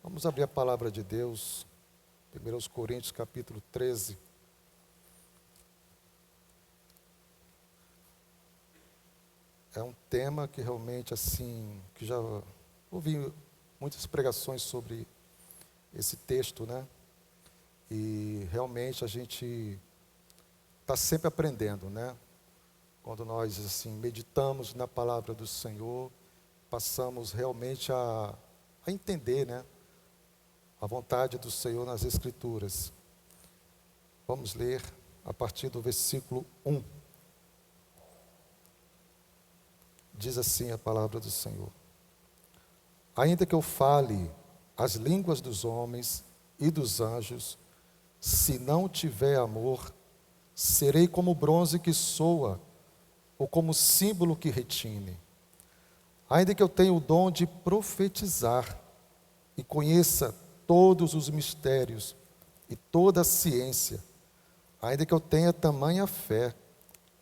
Vamos abrir a palavra de Deus, 1 Coríntios capítulo 13. É um tema que realmente, assim, que já ouvi muitas pregações sobre esse texto, né? E realmente a gente está sempre aprendendo, né? Quando nós, assim, meditamos na palavra do Senhor, passamos realmente a entender, né? A vontade do Senhor nas Escrituras. Vamos ler a partir do versículo 1. Diz assim a palavra do Senhor: ainda que eu fale as línguas dos homens e dos anjos, se não tiver amor, serei como bronze que soa, ou como símbolo que retine. Ainda que eu tenha o dom de profetizar e conheça todos os mistérios e toda a ciência, ainda que eu tenha tamanha fé,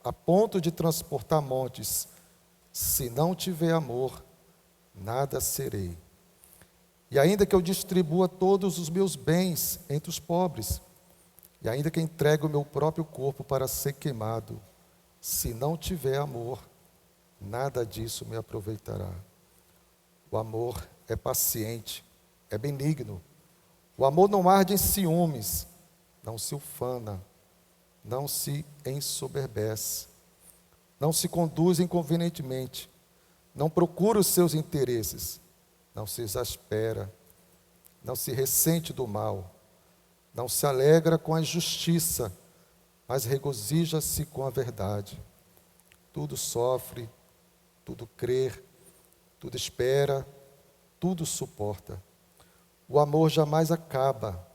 a ponto de transportar montes, se não tiver amor, nada serei. E ainda que eu distribua todos os meus bens entre os pobres, e ainda que entregue o meu próprio corpo para ser queimado, se não tiver amor, nada disso me aproveitará. O amor é paciente, é benigno. O amor não arde em ciúmes, não se ufana, não se ensoberbece, não se conduz inconvenientemente, não procura os seus interesses, não se exaspera, não se ressente do mal, não se alegra com a injustiça, mas regozija-se com a verdade. Tudo sofre, tudo crê, tudo espera, tudo suporta. O amor jamais acaba,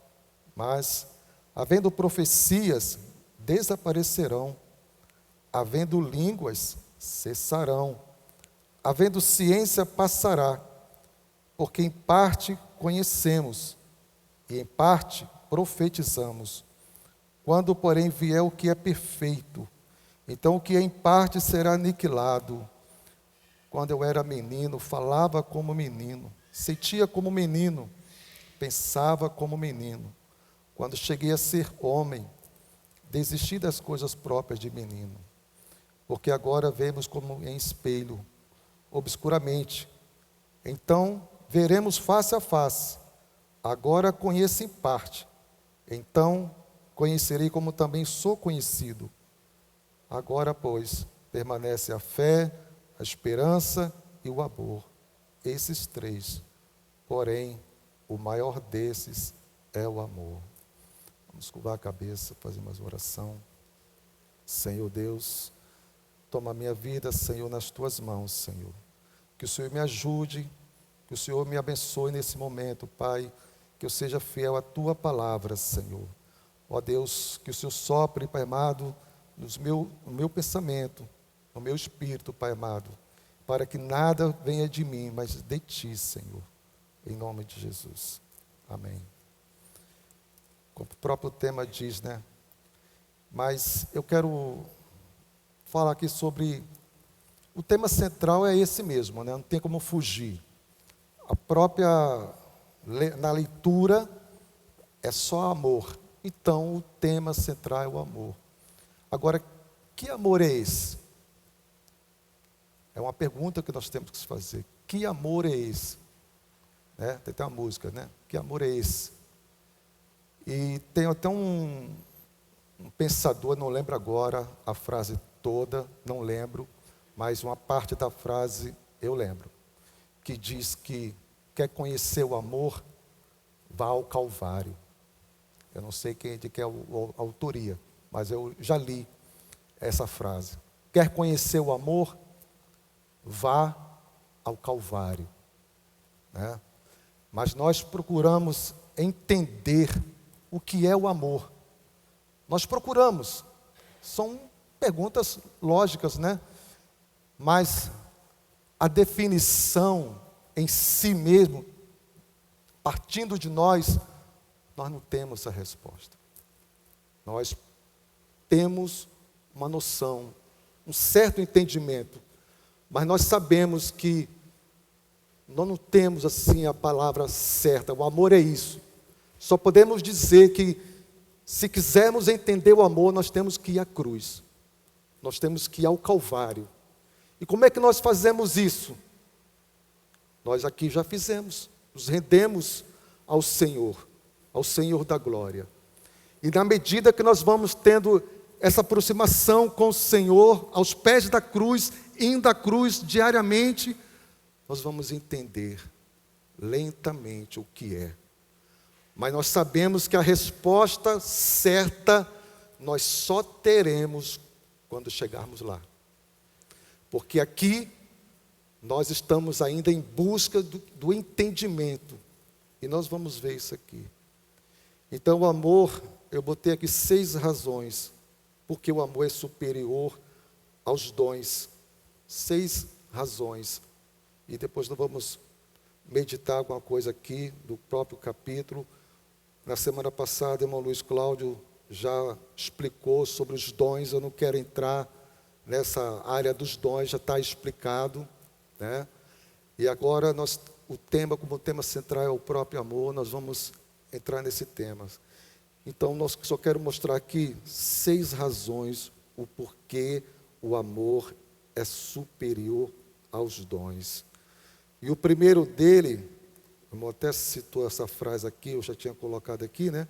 mas, havendo profecias, desaparecerão, havendo línguas, cessarão, havendo ciência, passará, porque em parte conhecemos e em parte profetizamos. Quando, porém, vier o que é perfeito, então o que é em parte será aniquilado. Quando eu era menino, falava como menino, sentia como menino, pensava como menino. Quando cheguei a ser homem, desisti das coisas próprias de menino, porque agora vemos como em espelho, obscuramente. Então veremos face a face. Agora conheço em parte, então conhecerei como também sou conhecido. Agora, pois, permanece a fé, a esperança e o amor. Esses três, porém, o maior desses é o amor. Vamos curvar a cabeça, fazer mais uma oração. Senhor Deus, toma a minha vida, Senhor, nas tuas mãos, Senhor. Que o Senhor me ajude, que o Senhor me abençoe nesse momento, Pai. Que eu seja fiel à tua palavra, Senhor. Ó Deus, que o Senhor sopre, Pai amado, no meu pensamento, no meu espírito, Pai amado, para que nada venha de mim, mas de ti, Senhor. Em nome de Jesus. Amém. Como o próprio tema diz, né? Mas eu quero falar aqui sobre... O tema central é esse mesmo, né? Não tem como fugir. A própria... Na leitura, é só amor. Então, o tema central é o amor. Agora, que amor é esse? É uma pergunta que nós temos que fazer. Que amor é esse? Né? Tem até uma música, né? Que amor é esse? E tem até um pensador, não lembro agora a frase toda, não lembro, mas uma parte da frase eu lembro, que diz que quer conhecer o amor, vá ao Calvário. Eu não sei de quem é a autoria, mas eu já li essa frase. Quer conhecer o amor, vá ao Calvário. Né? Mas nós procuramos entender o que é o amor. Nós procuramos. São perguntas lógicas, né? Mas a definição em si mesmo, partindo de nós não temos a resposta. Nós temos uma noção, um certo entendimento, Mas nós sabemos que nós não temos assim a palavra certa. O amor é isso. Só podemos dizer que, se quisermos entender o amor, nós temos que ir à cruz. Nós temos que ir ao Calvário. E como é que nós fazemos isso? Nós aqui já fizemos. Nos rendemos ao Senhor da glória. E na medida que nós vamos tendo essa aproximação com o Senhor, aos pés da cruz, indo à cruz diariamente, nós vamos entender lentamente o que é. Mas nós sabemos que a resposta certa nós só teremos quando chegarmos lá. Porque aqui nós estamos ainda em busca do entendimento. E nós vamos ver isso aqui. Então o amor, eu botei aqui 6 razões, porque o amor é superior aos dons. 6 razões. E depois nós vamos meditar alguma coisa aqui do próprio capítulo. Na semana passada, o irmão Luiz Cláudio já explicou sobre os dons. Eu não quero entrar nessa área dos dons, já está explicado, né? E agora o tema, como tema central é o próprio amor, nós vamos entrar nesse tema. Então, só quero mostrar aqui 6 razões o porquê o amor é superior aos dons. E o primeiro dele, o irmão até citou essa frase aqui, eu já tinha colocado aqui, né?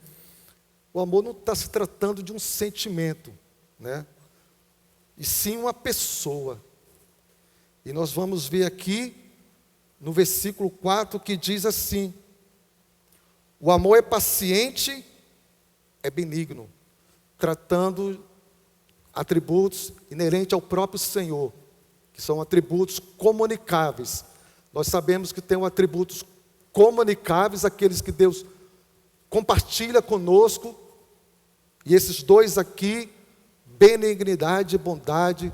O amor não está se tratando de um sentimento, né? E sim uma pessoa. E nós vamos ver aqui, no versículo 4, que diz assim: o amor é paciente, é benigno, tratando atributos inerentes ao próprio Senhor, que são atributos comunicáveis. Nós sabemos que tem atributos comunicáveis, aqueles que Deus compartilha conosco, e esses 2 aqui, benignidade e bondade,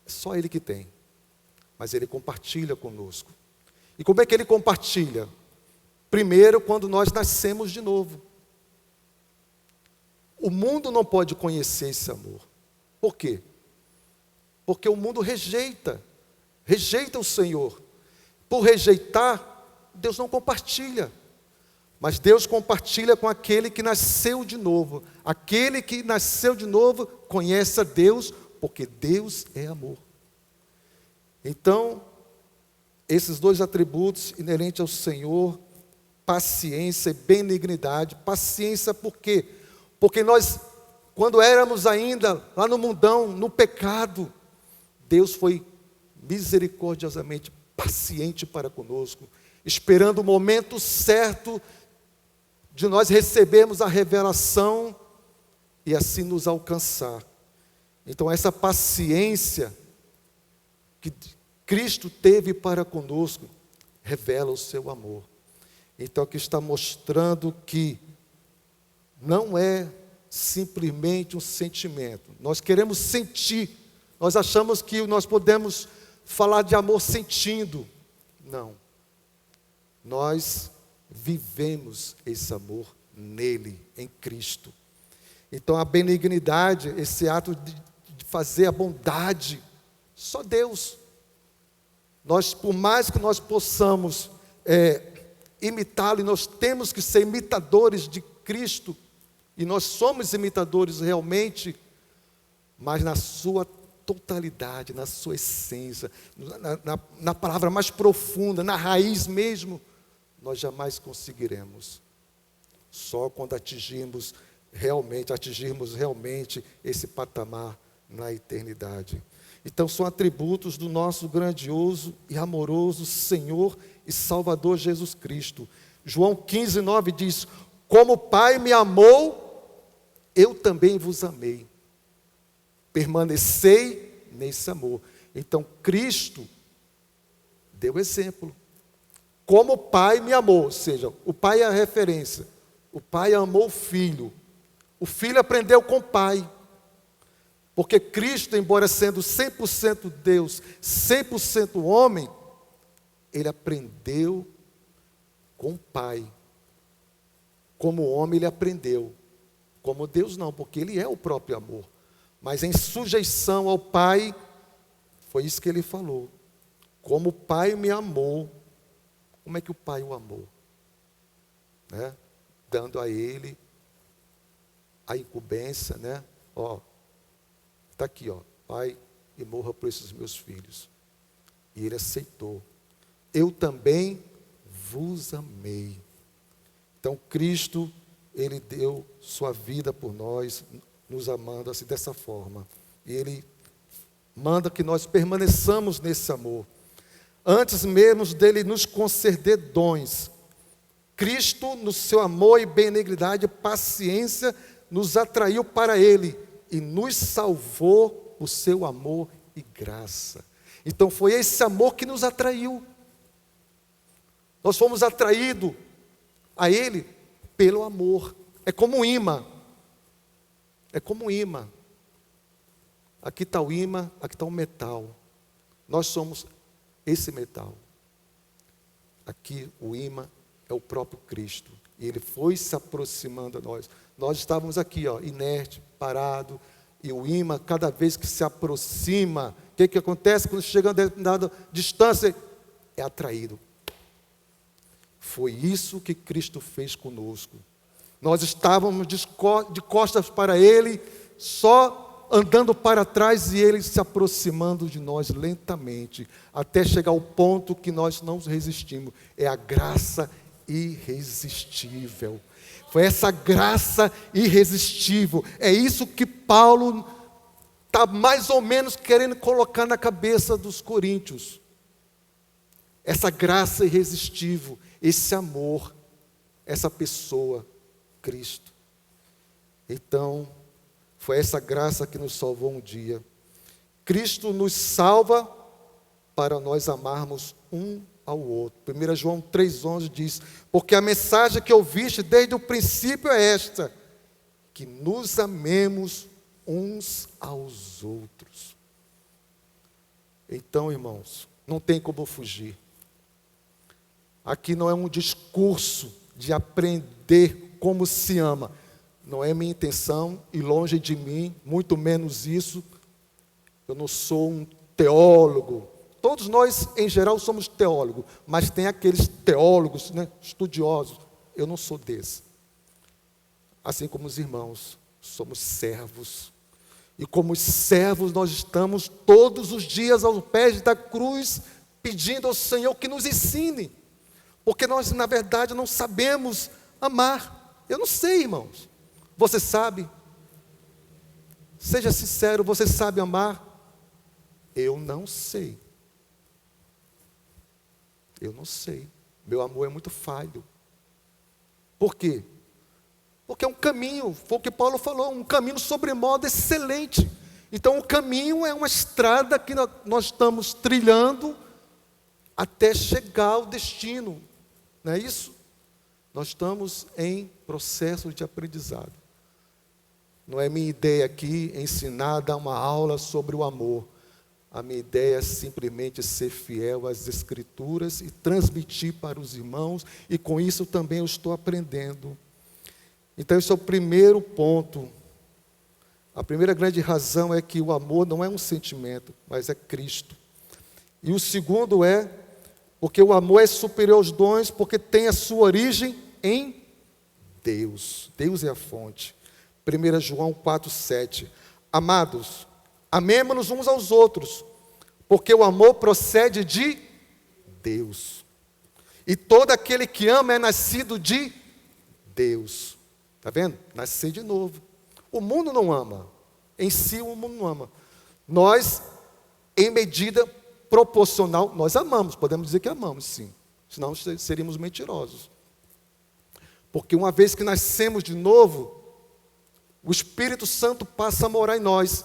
só Ele que tem, mas Ele compartilha conosco. E como é que Ele compartilha? Primeiro, quando nós nascemos de novo. O mundo não pode conhecer esse amor. Por quê? Porque o mundo rejeita o Senhor. Por rejeitar, Deus não compartilha. Mas Deus compartilha com aquele que nasceu de novo. Aquele que nasceu de novo conhece a Deus, porque Deus é amor. Então, esses 2 atributos inerentes ao Senhor, paciência e benignidade. Paciência por quê? Porque nós, quando éramos ainda lá no mundão, no pecado, Deus foi misericordiosamente paciente para conosco, esperando o momento certo de nós recebermos a revelação e assim nos alcançar. Então essa paciência que Cristo teve para conosco revela o seu amor. Então aqui está mostrando que não é simplesmente um sentimento. Nós queremos sentir, nós achamos que nós podemos falar de amor sentindo. Não. Nós vivemos esse amor nele, em Cristo. Então a benignidade, esse ato de fazer a bondade, só Deus. Nós, por mais que nós possamos imitá-lo, e nós temos que ser imitadores de Cristo, e nós somos imitadores realmente, mas na sua totalidade, na sua essência, na palavra mais profunda, na raiz mesmo, nós jamais conseguiremos. Só quando atingirmos realmente esse patamar na eternidade. Então são atributos do nosso grandioso e amoroso Senhor e Salvador Jesus Cristo. João 15:9 diz: como o Pai me amou, eu também vos amei. Permanecei nesse amor. Então Cristo deu exemplo. Como o Pai me amou, ou seja, o Pai é a referência. O Pai amou o Filho. O Filho aprendeu com o Pai. Porque Cristo, embora sendo 100% Deus, 100% homem, Ele aprendeu com o Pai. Como homem Ele aprendeu. Como Deus não, porque Ele é o próprio amor. Mas em sujeição ao Pai, Foi isso que ele falou. Como o Pai me amou, como é que o Pai o amou? Né? Dando a ele a incumbência, né? Ó, está aqui, ó, Pai, e morra por esses meus filhos. E ele aceitou. Eu também vos amei. Então Cristo, ele deu sua vida por nós, nos amando assim dessa forma. E ele manda que nós permaneçamos nesse amor. Antes mesmo dele nos conceder dons, Cristo, no seu amor e benignidade, paciência, nos atraiu para ele e nos salvou por seu amor e graça. Então foi esse amor que nos atraiu. Nós fomos atraídos a ele pelo amor. É como um imã. É como um imã. Aqui está o imã, aqui está o metal. Nós somos esse metal. Aqui o imã é o próprio Cristo. E ele foi se aproximando a nós. Nós estávamos aqui, ó, inerte, parado. E o imã, cada vez que se aproxima, o que acontece quando chega a determinada distância? É atraído. Foi isso que Cristo fez conosco. Nós estávamos de costas para ele, só andando para trás e ele se aproximando de nós lentamente, até chegar ao ponto que nós não resistimos. É a graça irresistível. Foi essa graça irresistível. É isso que Paulo está mais ou menos querendo colocar na cabeça dos coríntios. Essa graça irresistível, esse amor, essa pessoa, Cristo. Então, foi essa graça que nos salvou um dia. Cristo nos salva para nós amarmos um ao outro. 1 João 3,11 diz: porque a mensagem que ouviste desde o princípio é esta, que nos amemos uns aos outros. Então, irmãos, não tem como fugir. Aqui não é um discurso de aprender como se ama. Não é minha intenção, e longe de mim, muito menos isso. Eu não sou um teólogo. Todos nós, em geral, somos teólogos, mas tem aqueles teólogos, né, estudiosos. Eu não sou desse. Assim como os irmãos, somos servos. E como servos, nós estamos todos os dias aos pés da cruz, pedindo ao Senhor que nos ensine. Porque nós, na verdade, não sabemos amar. Eu não sei, irmãos. Você sabe? Seja sincero, você sabe amar? Eu não sei. Eu não sei. Meu amor é muito falho. Por quê? Porque é um caminho, foi o que Paulo falou, um caminho sobremodo excelente. Então o caminho é uma estrada que nós estamos trilhando até chegar ao destino. Não é isso? Nós estamos em processo de aprendizado. Não é minha ideia aqui ensinar, dar uma aula sobre o amor. A minha ideia é simplesmente ser fiel às Escrituras e transmitir para os irmãos, e com isso também eu estou aprendendo. Então esse é o primeiro ponto. A primeira grande razão é que o amor não é um sentimento, mas é Cristo. E o segundo é, porque o amor é superior aos dons, porque tem a sua origem em Deus. Deus é a fonte. 1 João 4,7. Amados, amemo-nos uns aos outros, porque o amor procede de Deus. E todo aquele que ama é nascido de Deus. Está vendo? Nascer de novo. O mundo não ama. Em si o mundo não ama. Nós, em medida proporcional, nós amamos. Podemos dizer que amamos, sim. Senão seríamos mentirosos. Porque uma vez que nascemos de novo, o Espírito Santo passa a morar em nós.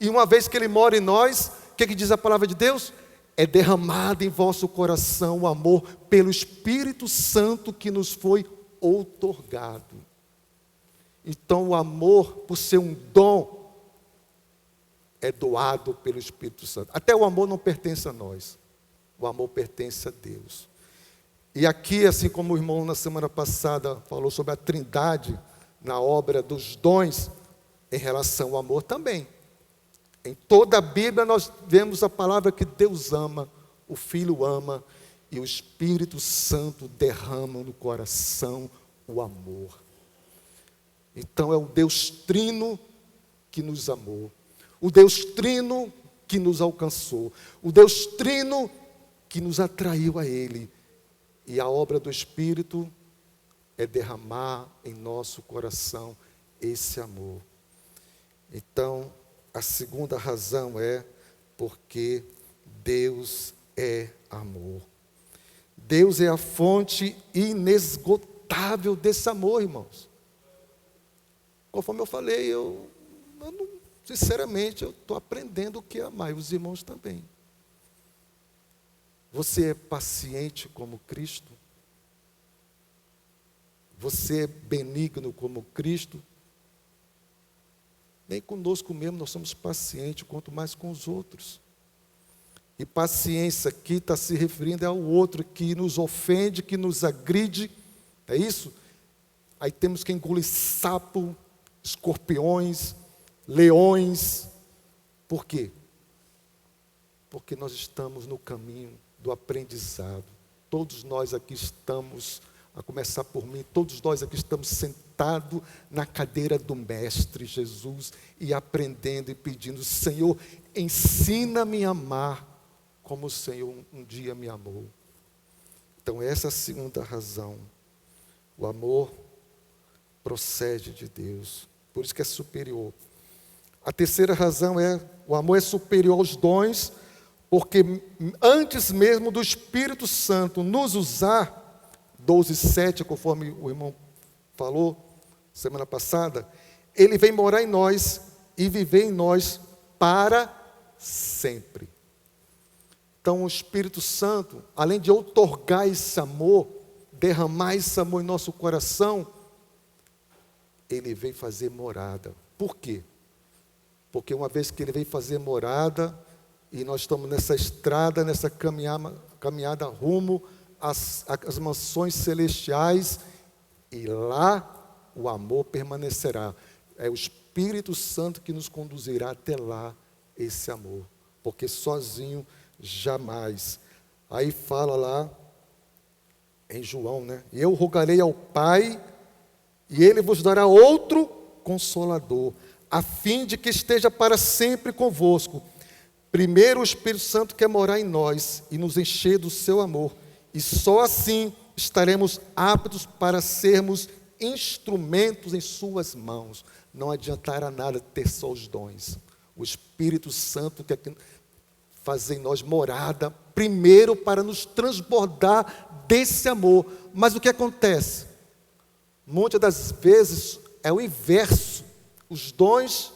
E uma vez que Ele mora em nós, o que diz a palavra de Deus? É derramado em vosso coração o amor pelo Espírito Santo que nos foi outorgado. Então o amor, por ser um dom, é doado pelo Espírito Santo. Até o amor não pertence a nós. O amor pertence a Deus. E aqui, assim como o irmão na semana passada falou sobre a trindade, na obra dos dons, em relação ao amor também. Em toda a Bíblia nós vemos a palavra que Deus ama, o Filho ama, e o Espírito Santo derrama no coração o amor. Então é o Deus Trino que nos amou, o Deus Trino que nos alcançou, o Deus Trino que nos atraiu a Ele. E a obra do Espírito é derramar em nosso coração esse amor. Então, a segunda razão é porque Deus é amor. Deus é a fonte inesgotável desse amor, irmãos. Conforme eu falei, eu não, sinceramente, eu estou aprendendo o que é amar, e os irmãos também. Você é paciente como Cristo? Você é benigno como Cristo? Nem conosco mesmo nós somos pacientes, quanto mais com os outros. E paciência aqui está se referindo ao outro que nos ofende, que nos agride, é isso? Aí temos que engolir sapo, escorpiões, leões. Por quê? Porque nós estamos no caminho do aprendizado. Todos nós aqui estamos, a começar por mim, todos nós aqui estamos sentados na cadeira do Mestre Jesus e aprendendo e pedindo: Senhor, ensina-me a amar como o Senhor um dia me amou. Então essa é a segunda razão. O amor procede de Deus, por isso que é superior. A terceira razão é: o amor é superior aos dons, porque antes mesmo do Espírito Santo nos usar, 12:7, conforme o irmão falou semana passada, ele vem morar em nós e viver em nós para sempre. Então o Espírito Santo, além de outorgar esse amor, derramar esse amor em nosso coração, ele vem fazer morada. Por quê? Porque uma vez que ele vem fazer morada, e nós estamos nessa estrada, nessa caminhada rumo às mansões celestiais, e lá o amor permanecerá. É o Espírito Santo que nos conduzirá até lá, esse amor, porque sozinho jamais. Aí fala lá em João, né? E eu rogarei ao Pai, e Ele vos dará outro Consolador, a fim de que esteja para sempre convosco. Primeiro o Espírito Santo quer morar em nós e nos encher do seu amor, e só assim estaremos aptos para sermos instrumentos em suas mãos. Não adiantará nada ter só os dons. O Espírito Santo quer fazer em nós morada, primeiro para nos transbordar desse amor. Mas o que acontece? Muitas das vezes é o inverso. Os dons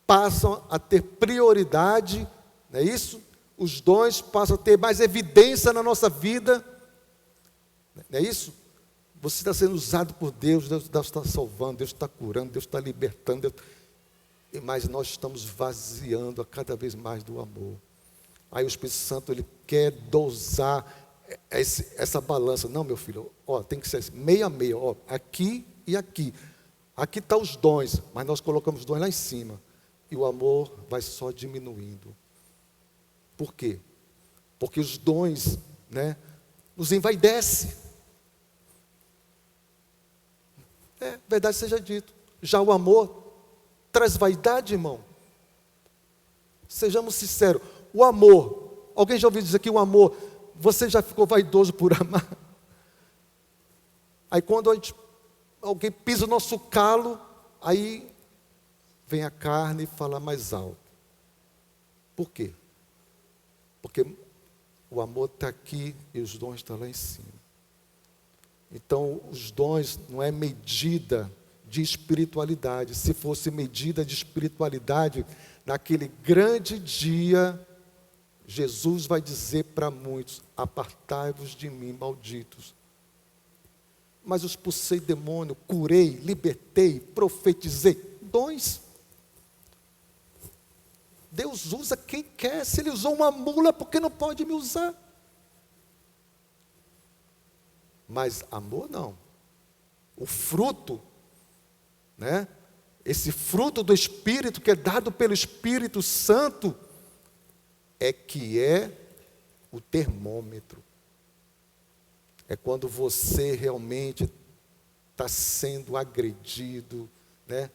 passam a ter prioridade, não é isso? Os dons passam a ter mais evidência na nossa vida, não é isso? Você está sendo usado por Deus, Deus está salvando, Deus está curando, Deus está libertando, mas nós estamos vaziando a cada vez mais do amor. Aí o Espírito Santo, ele quer dosar essa balança. Não, meu filho, tem que ser meio a meio, aqui e aqui. Aqui estão os dons, mas nós colocamos os dons lá em cima. E o amor vai só diminuindo. Por quê? Porque os dons, né, nos envaidece. Verdade seja dito. Já o amor traz vaidade, irmão. Sejamos sinceros. O amor, alguém já ouviu dizer que o amor, você já ficou vaidoso por amar? Aí quando alguém pisa o nosso calo, aí vem a carne e fala mais alto. Por quê? Porque o amor está aqui e os dons estão lá em cima. Então, os dons não é medida de espiritualidade. Se fosse medida de espiritualidade, naquele grande dia, Jesus vai dizer para muitos: apartai-vos de mim, malditos. Mas eu expulsei demônio, curei, libertei, profetizei. Dons. Deus usa quem quer. Se Ele usou uma mula, por que não pode me usar? Mas amor não. O fruto, né? esse fruto do Espírito que é dado pelo Espírito Santo, que é o termômetro. É quando você realmente está sendo agredido, né?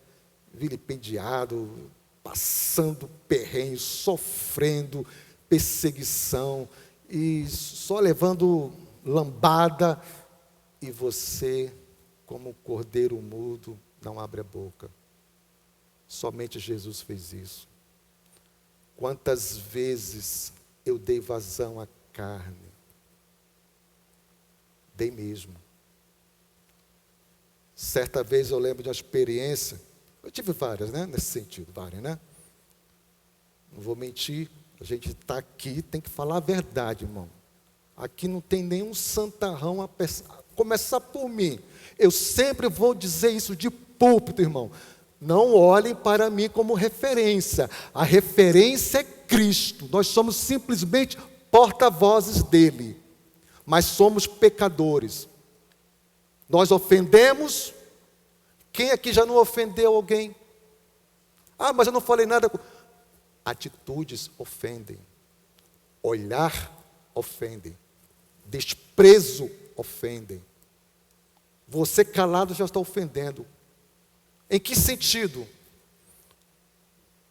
Vilipendiado, passando perrengue, sofrendo perseguição e só levando lambada, e você, como um cordeiro mudo, não abre a boca. Somente Jesus fez isso. Quantas vezes eu dei vazão à carne? Dei mesmo. Certa vez eu lembro de uma experiência, eu tive várias, né? Nesse sentido, várias, né? Não vou mentir, a gente está aqui, tem que falar a verdade, irmão. Aqui não tem nenhum santarrão a começar por mim. Eu sempre vou dizer isso de púlpito, irmão. Não olhem para mim como referência. A referência é Cristo. Nós somos simplesmente porta-vozes dele. Mas somos pecadores. Nós ofendemos. Quem aqui já não ofendeu alguém? Ah, mas eu não falei nada. Atitudes ofendem. Olhar ofende. Desprezo ofendem. Você calado já está ofendendo. Em que sentido?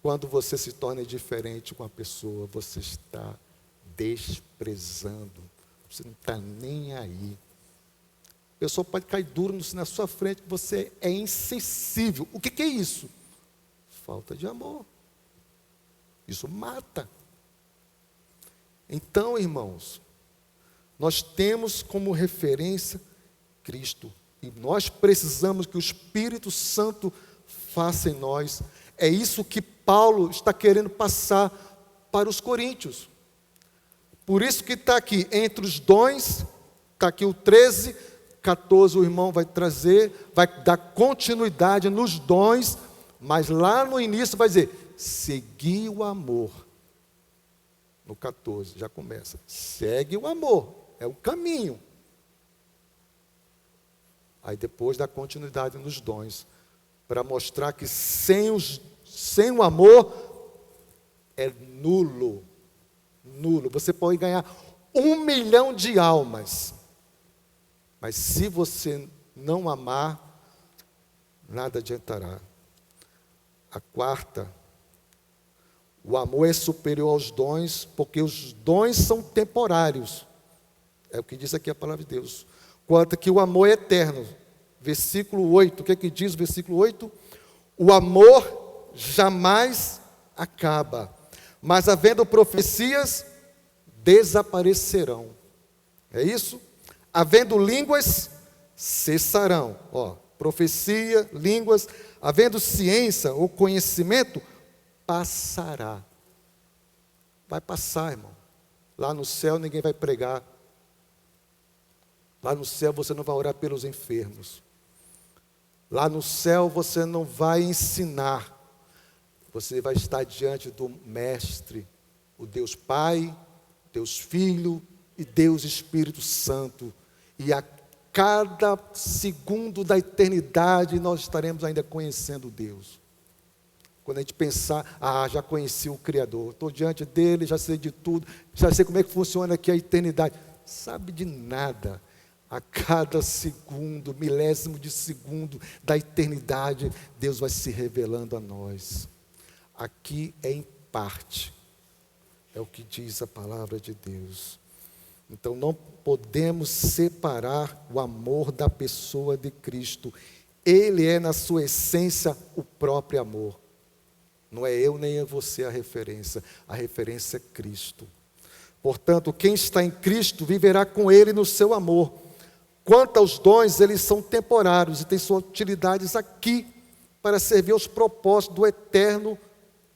Quando você se torna diferente com a pessoa, você está desprezando. Você não está nem aí. A pessoa pode cair duro na sua frente, você é insensível. O que é isso? Falta de amor. Isso mata. Então, irmãos, nós temos como referência Cristo. E nós precisamos que o Espírito Santo faça em nós. É isso que Paulo está querendo passar para os coríntios. Por isso que está aqui, entre os dons, está aqui o 13, 14, o irmão vai trazer, vai dar continuidade nos dons, mas lá no início vai dizer, segui o amor. No 14, já começa, segue o amor, é o caminho. Aí depois dá continuidade nos dons, para mostrar que sem o amor é nulo. Nulo. Você pode ganhar 1 milhão de almas, mas se você não amar, nada adiantará. A quarta, o amor é superior aos dons, porque os dons são temporários. É o que diz aqui a palavra de Deus. Quanto que o amor é eterno. Versículo 8, o que é que diz o versículo 8? O amor jamais acaba, mas havendo profecias, desaparecerão. É isso? Havendo línguas, cessarão. Ó, profecia, línguas, havendo ciência ou conhecimento, passará. Vai passar, irmão. Lá no céu ninguém vai pregar. Lá no céu você não vai orar pelos enfermos. Lá no céu você não vai ensinar. Você vai estar diante do Mestre, o Deus Pai, Deus Filho e Deus Espírito Santo. E a cada segundo da eternidade nós estaremos ainda conhecendo Deus. Quando a gente pensar, já conheci o Criador, estou diante dele, já sei de tudo, já sei como é que funciona aqui a eternidade. Sabe de nada. A cada segundo, milésimo de segundo da eternidade, Deus vai se revelando a nós. Aqui é em parte. É o que diz a palavra de Deus. Então não podemos separar o amor da pessoa de Cristo. Ele é, na sua essência, o próprio amor. Não é eu nem é você a referência é Cristo. Portanto, quem está em Cristo viverá com Ele no seu amor. Quanto aos dons, eles são temporários e têm suas utilidades aqui para servir aos propósitos do eterno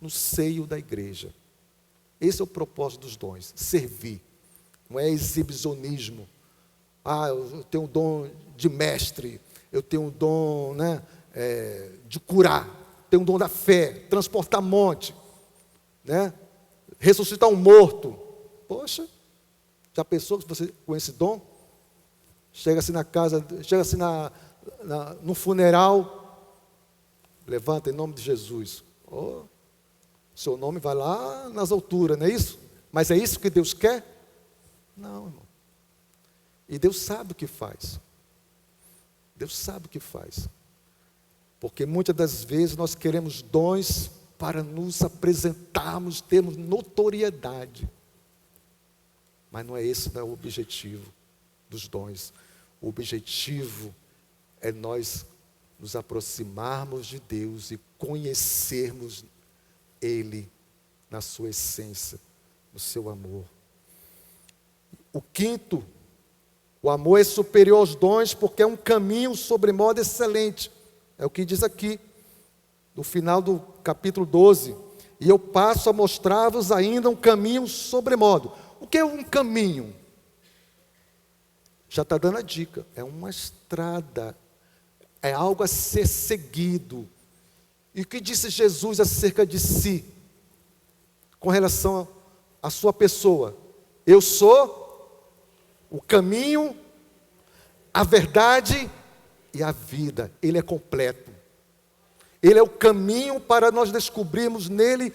no seio da igreja. Esse é o propósito dos dons, servir. Não é exibicionismo. Eu tenho um dom de mestre, eu tenho um dom, de curar, tenho um dom da fé, transportar monte, ressuscitar um morto. Poxa, já pensou que você com esse dom? Chega assim na casa, chega assim no funeral, Levanta em nome de Jesus. Oh, seu nome vai lá nas alturas, não é isso? Mas é isso que Deus quer? Não, irmão. E Deus sabe o que faz. Deus sabe o que faz. Porque muitas das vezes nós queremos dons para nos apresentarmos, termos notoriedade. Mas não é esse, não é o objetivo dos dons. O objetivo é nós nos aproximarmos de Deus e conhecermos Ele na sua essência, no seu amor. O quinto, o amor é superior aos dons porque é um caminho sobremodo excelente. É o que diz aqui, no final do capítulo 12. E eu passo a mostrar-vos ainda um caminho sobremodo. O que é um caminho? Já está dando a dica. É uma estrada. É algo a ser seguido. E o que disse Jesus acerca de si? Com relação à sua pessoa. Eu sou o caminho, a verdade e a vida. Ele é completo. Ele é o caminho para nós descobrirmos nele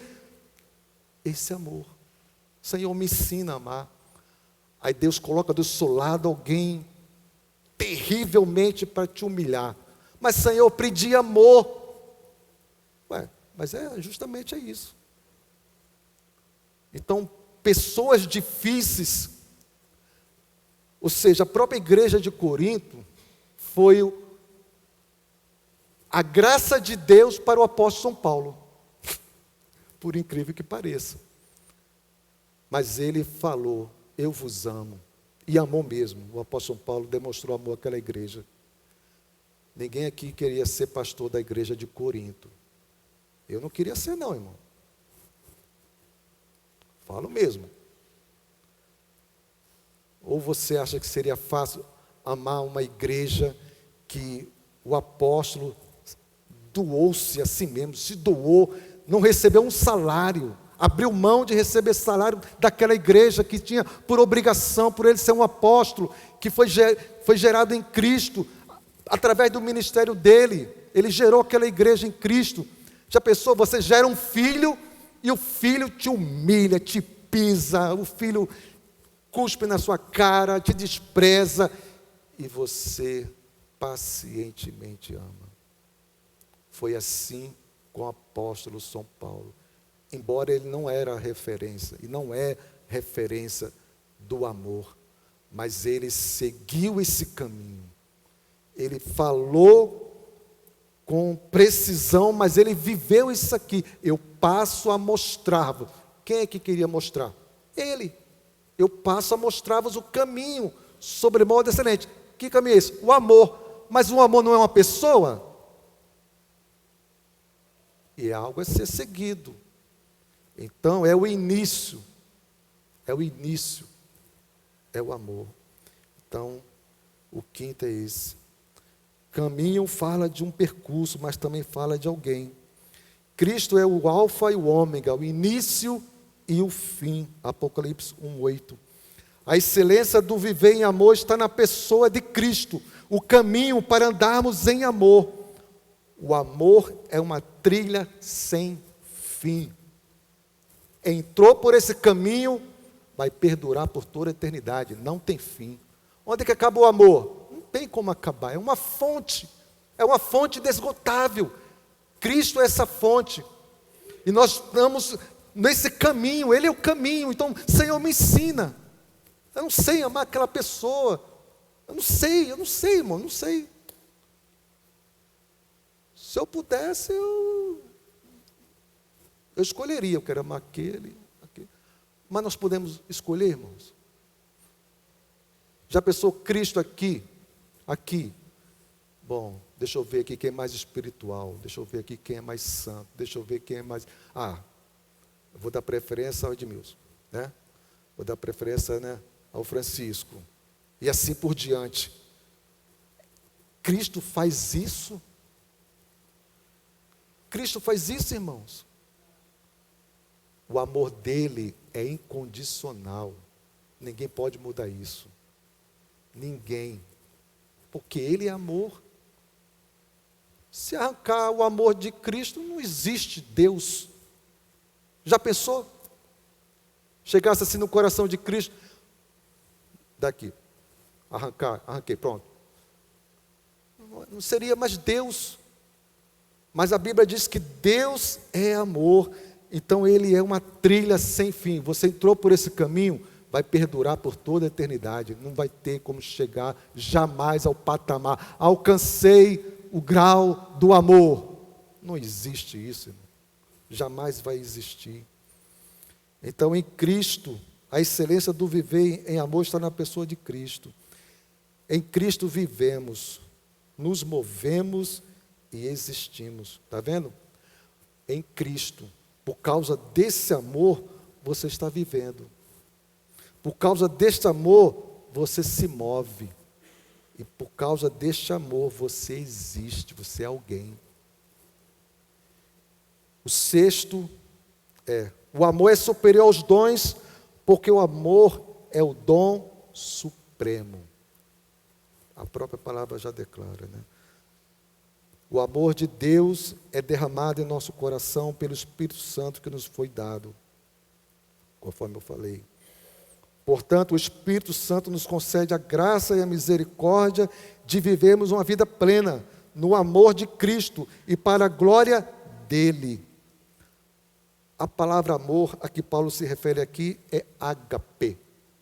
esse amor. Senhor, me ensina a amar. Aí Deus coloca do seu lado alguém terrivelmente para te humilhar. Mas Senhor, eu pedi amor. Ué, mas justamente é isso. Então, pessoas difíceis, ou seja, a própria igreja de Corinto, foi a graça de Deus para o apóstolo São Paulo. Por incrível que pareça. Mas ele falou, eu vos amo. E amou mesmo. O apóstolo Paulo demonstrou amor àquela igreja. Ninguém aqui queria ser pastor da igreja de Corinto. Eu não queria ser não, irmão. Falo mesmo. Ou você acha que seria fácil amar uma igreja que o apóstolo doou-se a si mesmo, se doou, não recebeu um salário, abriu mão de receber salário daquela igreja que tinha por obrigação, por ele ser um apóstolo, que foi gerado em Cristo, através do ministério dele, ele gerou aquela igreja em Cristo. Já pensou, você gera um filho, e o filho te humilha, te pisa, o filho cuspe na sua cara, te despreza, e você pacientemente ama. Foi assim com o apóstolo São Paulo. Embora ele não era referência, e não é referência do amor, mas ele seguiu esse caminho. Ele falou com precisão, mas ele viveu isso aqui. Eu passo a mostrar-vos. Quem é que queria mostrar? Ele. Eu passo a mostrar-vos o caminho sobremodo excelente. Que caminho é esse? O amor. Mas o amor não é uma pessoa? E é algo a ser seguido. Então é o início. É o início. É o amor. Então, o quinto é esse. Caminho fala de um percurso, mas também fala de alguém. Cristo é o alfa e o ômega, o início e o fim. Apocalipse 1:8. A excelência do viver em amor está na pessoa de Cristo. O caminho para andarmos em amor. O amor é uma trilha sem fim. Entrou por esse caminho, vai perdurar por toda a eternidade. Não tem fim. Onde é que acaba o amor? Não tem como acabar. É uma fonte inesgotável. Cristo é essa fonte. E nós estamos nesse caminho. Ele é o caminho. Então, Senhor, me ensina. Eu não sei amar aquela pessoa. Eu não sei, irmão, não sei. Se eu pudesse, eu escolheria. Eu quero amar aquele. Mas nós podemos escolher, irmãos. Já pensou Cristo aqui? Aqui. Bom, deixa eu ver aqui quem é mais espiritual. Deixa eu ver aqui quem é mais santo. Deixa eu ver quem é mais... eu vou dar preferência ao Edmilson, né? Vou dar preferência, né, ao Francisco. E assim por diante. Cristo faz isso? Cristo faz isso, irmãos. O amor dele é incondicional. Ninguém pode mudar isso. Ninguém. Porque ele é amor. Se arrancar o amor de Cristo, não existe Deus. Já pensou? Chegasse assim no coração de Cristo, daqui, arranquei, pronto. Não seria mais Deus. Mas a Bíblia diz que Deus é amor, então Ele é uma trilha sem fim. Você entrou por esse caminho, vai perdurar por toda a eternidade, não vai ter como chegar jamais ao patamar. Alcancei o grau do amor. Não existe isso, irmão. Jamais vai existir. Então, em Cristo, a excelência do viver em amor está na pessoa de Cristo. Em Cristo vivemos, nos movemos e existimos. Está vendo? Em Cristo, por causa desse amor, você está vivendo. Por causa deste amor, você se move. E por causa deste amor, você existe, você é alguém. O sexto o amor é superior aos dons, porque o amor é o dom supremo. A própria palavra já declara, né? O amor de Deus é derramado em nosso coração pelo Espírito Santo que nos foi dado, conforme eu falei. Portanto, o Espírito Santo nos concede a graça e a misericórdia de vivermos uma vida plena no amor de Cristo e para a glória dele. A palavra amor a que Paulo se refere aqui é ágape.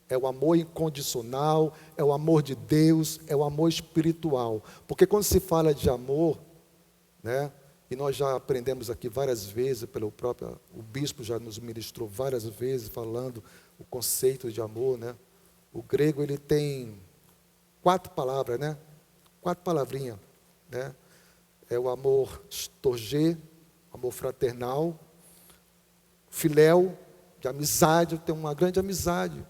É o amor incondicional, é o amor de Deus, é o amor espiritual. Porque quando se fala de amor, né, e nós já aprendemos aqui várias vezes, o bispo já nos ministrou várias vezes falando o conceito de amor, né? O grego ele tem 4 palavras, né? 4 palavrinhas, né? É o amor storgê, amor fraternal, filéu, de amizade, tem uma grande amizade,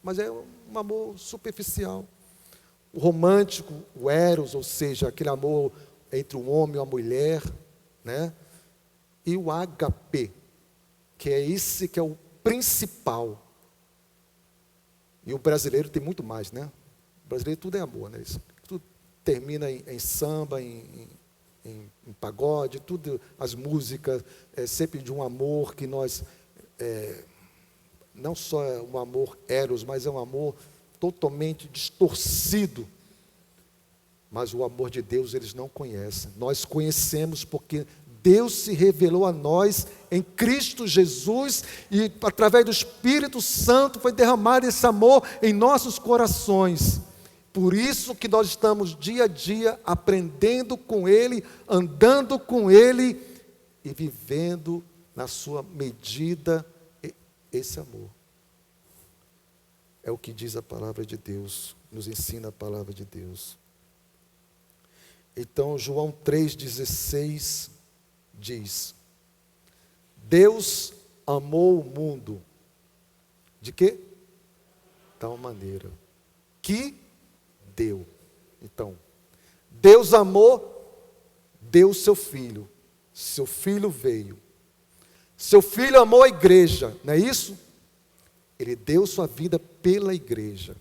mas é um amor superficial. O romântico, o eros, ou seja, aquele amor entre um homem e uma mulher, né? E o ágape, que é esse que é o principal. E o brasileiro tem muito mais, né? O brasileiro tudo é amor, né? Isso, tudo termina em samba, em pagode, tudo, as músicas, sempre de um amor que nós, não só é um amor eros, mas é um amor totalmente distorcido. Mas o amor de Deus eles não conhecem. Nós conhecemos porque Deus se revelou a nós em Cristo Jesus e através do Espírito Santo foi derramado esse amor em nossos corações. Por isso que nós estamos dia a dia aprendendo com Ele, andando com Ele e vivendo na sua medida esse amor. É o que diz a palavra de Deus, nos ensina a palavra de Deus. Então, João 3,16 diz: Deus amou o mundo. De quê? Tal maneira que deu. Então, Deus amou, deu seu filho veio. Seu filho amou a igreja, não é isso? Ele deu sua vida pela igreja.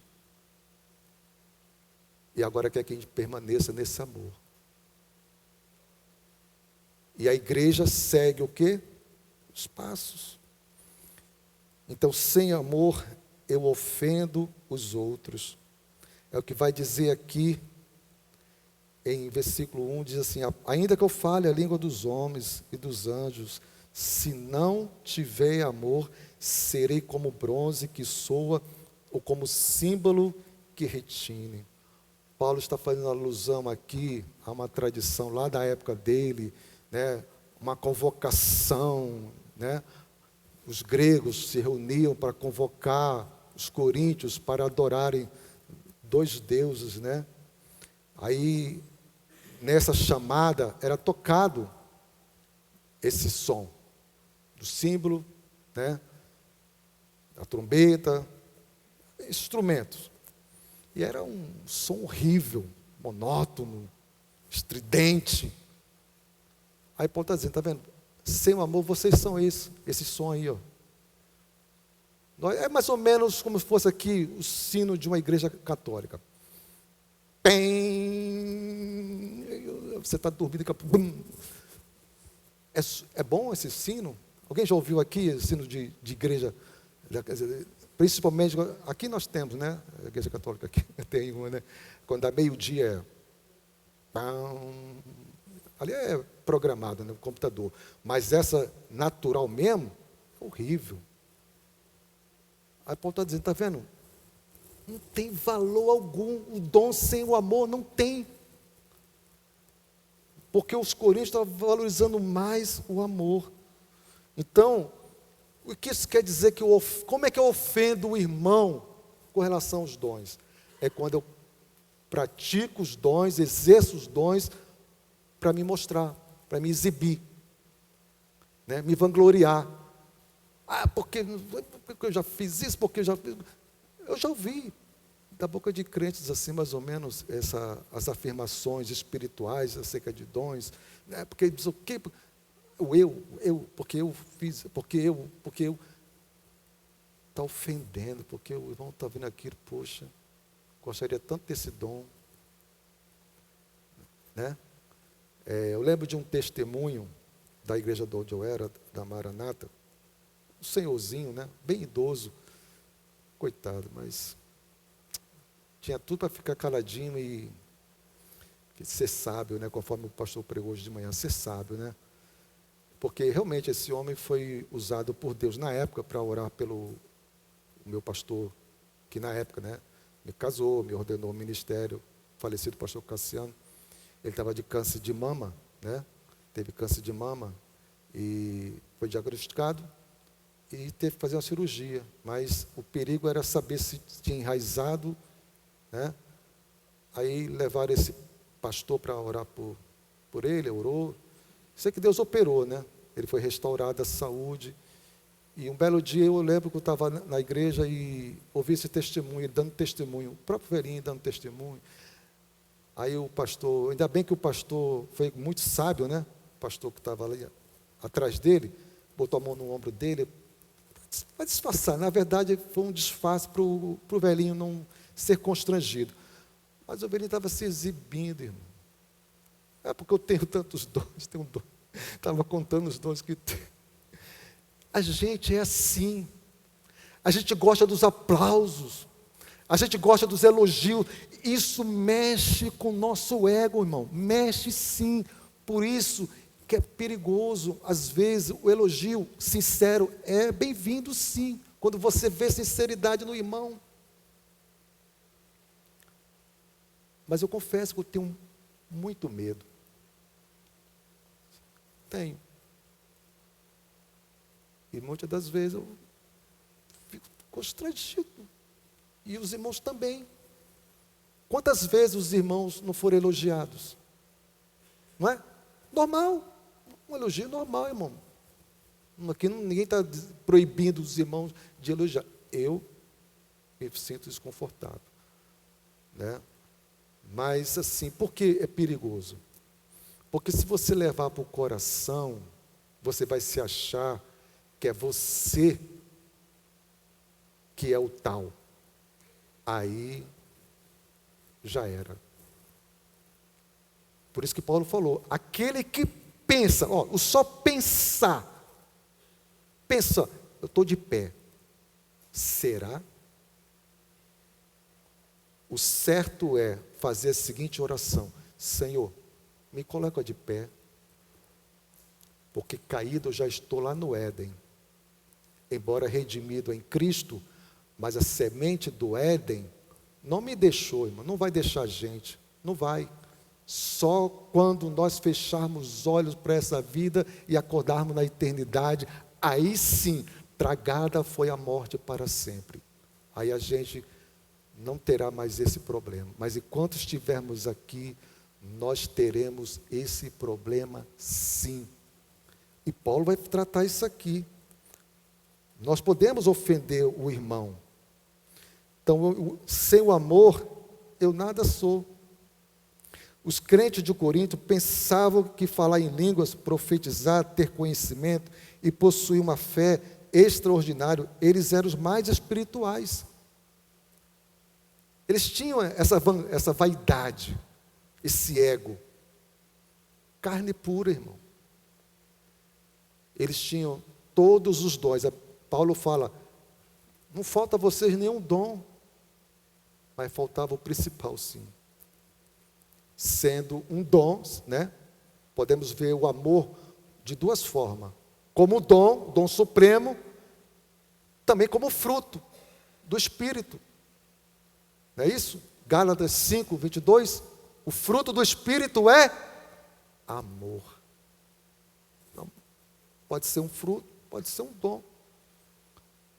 E agora quer que a gente permaneça nesse amor. E a igreja segue o quê? Os passos. Então, sem amor, eu ofendo os outros. É o que vai dizer aqui, em versículo 1, diz assim: ainda que eu fale a língua dos homens e dos anjos, se não tiver amor, serei como bronze que soa, ou como símbolo que retine. Paulo está fazendo alusão aqui a uma tradição lá da época dele, né? Uma convocação, né? Os gregos se reuniam para convocar os coríntios para adorarem 2 deuses, né? Aí, nessa chamada, era tocado esse som, do símbolo, né? A trombeta, instrumentos. E era um som horrível, monótono, estridente. Aí Paulo está dizendo, está vendo? Sem o amor, vocês são esse som aí, ó. É mais ou menos como se fosse aqui o sino de uma igreja católica. Pem! você está dormindo, daqui a pouco, bum. É bom esse sino? Alguém já ouviu aqui esse sino de igreja? Principalmente, aqui nós temos, né? A igreja católica aqui tem uma, né? Quando dá meio-dia, ali é programado, né? No computador. Mas essa natural mesmo, horrível. Aí Paulo está dizendo, está vendo? Não tem valor algum, o dom sem o amor não tem. Porque os coríntios estavam valorizando mais o amor. Então, o que isso quer dizer? Como é que eu ofendo o irmão com relação aos dons? É quando eu pratico os dons, exerço os dons para me mostrar, para me exibir, né? Me vangloriar. Porque eu já fiz isso, porque eu já ouvi da boca de crentes assim, mais ou menos, as afirmações espirituais acerca de dons, né? Porque diz o quê? Porque eu fiz, porque eu. Está ofendendo, porque o irmão está vendo aquilo, poxa, gostaria tanto desse dom. Né? Eu lembro de um testemunho da igreja de onde eu era, da Maranata, um senhorzinho, né? Bem idoso, coitado, mas tinha tudo para ficar caladinho e ser sábio, né? Conforme o pastor pregou hoje de manhã, ser sábio, né? Porque realmente esse homem foi usado por Deus na época para orar pelo meu pastor, que na época, né, me casou, me ordenou ao ministério, falecido pastor Cassiano. Ele estava de câncer de mama, né? Teve câncer de mama e foi diagnosticado e teve que fazer uma cirurgia. Mas o perigo era saber se tinha enraizado, né? Aí levaram esse pastor para orar por ele, orou. Sei que Deus operou, né? Ele foi restaurado a saúde. E um belo dia eu lembro que eu estava na igreja e ouvi esse testemunho, ele dando testemunho, o próprio velhinho dando testemunho. Aí o pastor, ainda bem que o pastor foi muito sábio, né? O pastor que estava ali atrás dele, botou a mão no ombro dele, para disfarçar. Na verdade, foi um disfarce para o velhinho não ser constrangido. Mas o velhinho estava se exibindo, irmão. É porque eu tenho tantos dons, tenho um dom. Estava contando os dons que tem. A gente é assim. A gente gosta dos aplausos. A gente gosta dos elogios. Isso mexe com o nosso ego, irmão. Mexe sim. Por isso que é perigoso. Às vezes o elogio sincero é bem-vindo sim. Quando você vê sinceridade no irmão. Mas eu confesso que eu tenho muito medo. Tenho. E muitas das vezes eu fico constrangido. E os irmãos também. Quantas vezes os irmãos não foram elogiados? Não é? Normal. Um elogio normal, irmão. Aqui ninguém está proibindo os irmãos de elogiar. Eu me sinto desconfortável. Né? Mas assim, por que é perigoso? Porque se você levar para o coração, você vai se achar que é você que é o tal. Aí já era. Por isso que Paulo falou, aquele que pensa, o só pensar, pensa, eu estou de pé, será? O certo é fazer a seguinte oração: Senhor, me coloca de pé, porque caído eu já estou lá no Éden, embora redimido em Cristo, mas a semente do Éden não me deixou, irmão, não vai deixar a gente, não vai. Só quando nós fecharmos os olhos para essa vida e acordarmos na eternidade, aí sim, tragada foi a morte para sempre. Aí a gente não terá mais esse problema. Mas enquanto estivermos aqui, nós teremos esse problema sim. E Paulo vai tratar isso aqui. Nós podemos ofender o irmão. Então, sem o amor, eu nada sou. Os crentes de Corinto pensavam que falar em línguas, profetizar, ter conhecimento e possuir uma fé extraordinária, eles eram os mais espirituais. Eles tinham essa vaidade, esse ego. carne pura, irmão. Eles tinham todos os dons. Paulo fala, não falta a vocês nenhum dom, mas faltava o principal, sim. Sendo um dom, né? Podemos ver o amor de duas formas. Como dom supremo, também como fruto do Espírito. Não é isso? Gálatas 5, 22. O fruto do Espírito é amor. Não, pode ser um fruto, pode ser um dom.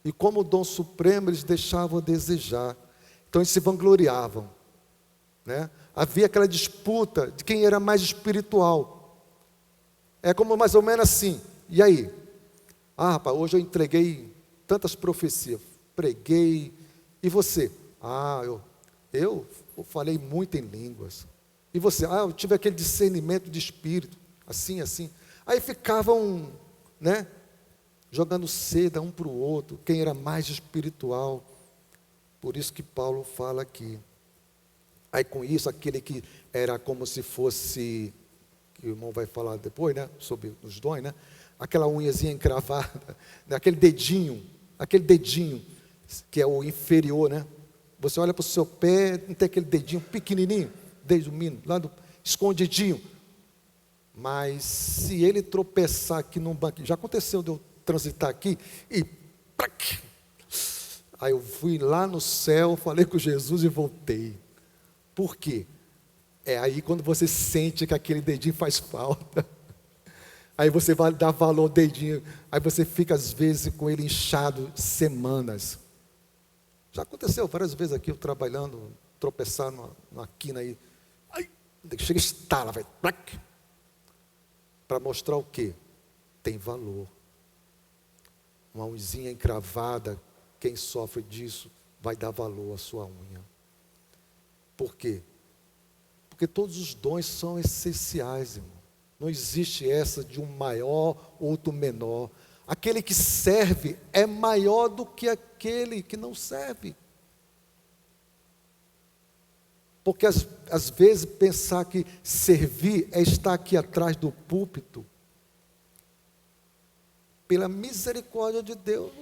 E como dom supremo, eles deixavam a desejar. Então eles se vangloriavam, né? Havia aquela disputa de quem era mais espiritual. É como mais ou menos assim. E aí? Ah, rapaz, hoje eu entreguei tantas profecias. Preguei. E você? Ah, eu falei muito em línguas. E você? Ah, eu tive aquele discernimento de espírito. Assim, assim. Aí ficavam, né? Jogando seda um para o outro. Quem era mais espiritual. Por isso que Paulo fala aqui. Aí com isso, aquele que era como se fosse, que o irmão vai falar depois, né, sobre os dons, né, aquela unhazinha encravada, né, aquele dedinho, que é o inferior, né, você olha para o seu pé, não tem aquele dedinho pequenininho, desde o mínimo, lá do escondidinho, mas se ele tropeçar aqui num banquinho, já aconteceu de eu transitar aqui, e aí eu fui lá no céu, falei com Jesus e voltei. Por quê? É aí quando você sente que aquele dedinho faz falta. Aí você vai dar valor ao dedinho. Aí você fica às vezes com ele inchado semanas. Já aconteceu várias vezes aqui, eu trabalhando, tropeçar numa quina aí. Ai, chega e estala, vai. Para mostrar o quê? Tem valor. Uma unzinha encravada, quem sofre disso vai dar valor à sua unha. Por quê? Porque todos os dons são essenciais, irmão. Não existe essa de um maior, outro menor. Aquele que serve é maior do que aquele que não serve. Porque às vezes pensar que servir é estar aqui atrás do púlpito. Pela misericórdia de Deus,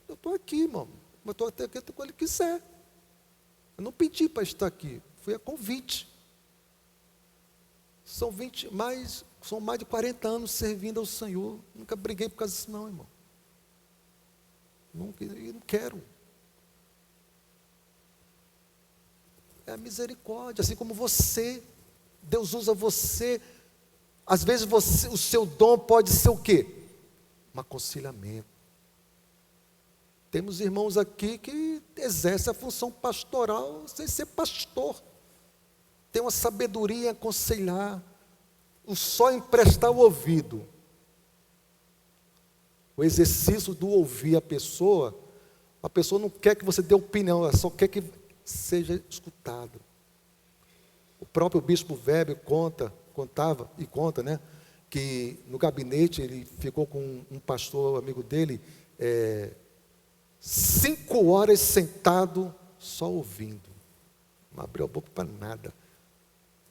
eu estou aqui, irmão. Mas estou até aqui quando Ele quiser. Eu não pedi para estar aqui. Foi a convite. São mais de 40 anos servindo ao Senhor. Nunca briguei por causa disso não, irmão. Não quero. É a misericórdia, assim como você. Deus usa você. Às vezes o seu dom pode ser o quê? Um aconselhamento. Temos irmãos aqui que exercem a função pastoral sem ser pastor. Tem uma sabedoria em aconselhar, só emprestar o ouvido. O exercício do ouvir a pessoa não quer que você dê opinião, ela só quer que seja escutado. O próprio bispo Weber contava e conta, né, que no gabinete ele ficou com um pastor amigo dele, 5 horas sentado, só ouvindo. Não abriu a boca para nada.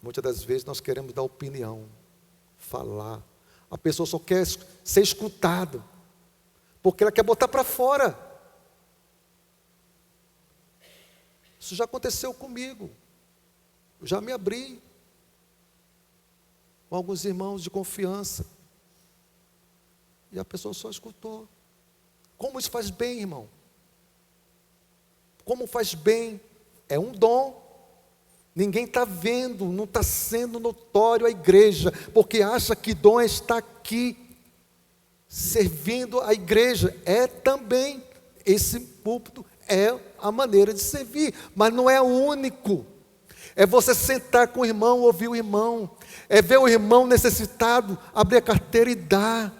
Muitas das vezes nós queremos dar opinião, falar. A pessoa só quer ser escutado, porque ela quer botar para fora. Isso já aconteceu comigo. Eu já me abri com alguns irmãos de confiança. E a pessoa só escutou. Como isso faz bem, irmão? Como faz bem? É um dom. Ninguém está vendo, não está sendo notório a igreja, porque acha que dom está aqui, servindo a igreja. É também, esse púlpito é a maneira de servir, mas não é o único. É você sentar com o irmão, ouvir o irmão, é ver o irmão necessitado, abrir a carteira e dar.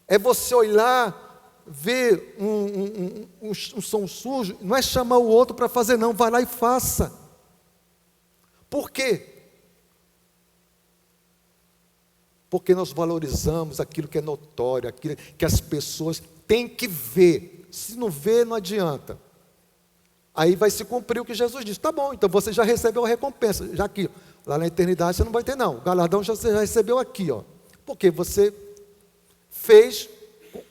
É você olhar, ver um som sujo, não é chamar o outro para fazer não, vai lá e faça. Por quê? Porque nós valorizamos aquilo que é notório, aquilo que as pessoas têm que ver. Se não ver, não adianta. Aí vai se cumprir o que Jesus disse. Tá bom, então você já recebeu a recompensa. Já que Lá na eternidade você não vai ter, não. O galardão você já recebeu aqui, ó. Porque você fez